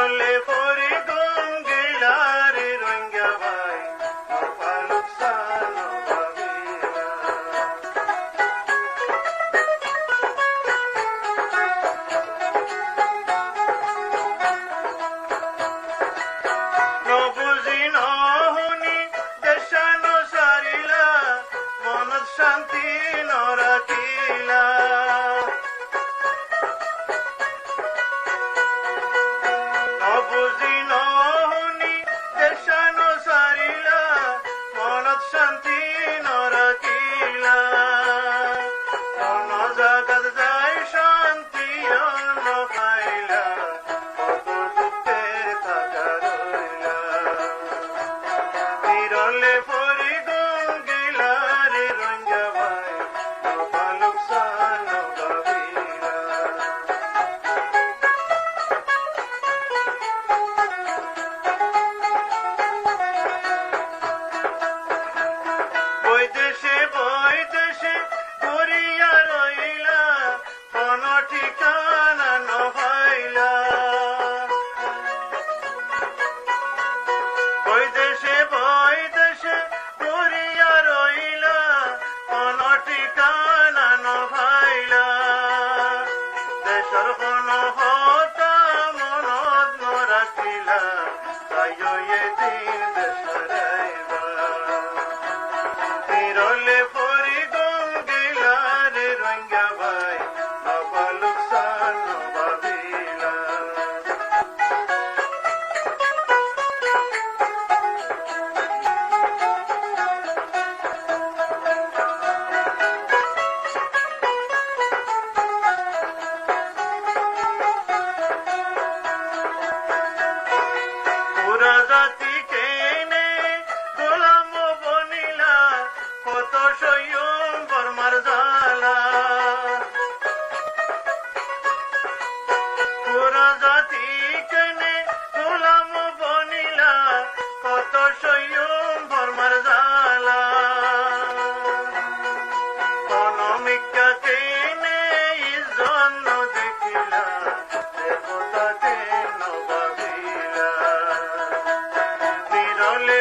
বিরলে পরি গঙ্গিলারে রঙ্গা ভাই নপালুক সান ভাবিলা নবুজি নহনি দেশানো সারিলা মনত শান্তি নরাখিলা নবুজি নহনি দেশানো সারিলা মনত শান্তি নরাখিলা কোন জাগাত যাই শান্তি নপাইলা কত দুঃখের থাকা রইলা বিরলে পরি গঙ্গিলারে রঙ্গা ভাই নপালুক সান ভাবিলা বৈদেশে ঘুরিয়া রইলা কোন ঠিকানা নপাইলা বৈদেশে ঘুরিয়া রইলা কোন ঠিকানা নপাইলা দেশর কোন হতা মনত নরাখিলা তাইও এদিন দেশ হারাইবা বিরলে পরি গঙ্গিলারে রঙ্গা ভাই নপালুক সান ভাবিলা পুরা জাতি কেনে গোলাম বনিলা কত সয়ম বর্মার জালা পুরা জাতি কেনে গোলাম বনিলা কত সয়ম বর্মার জালা কোন মিক্কা কেনে ইজন দেখিলা দেবতা কেন ভাবিলা বিরলে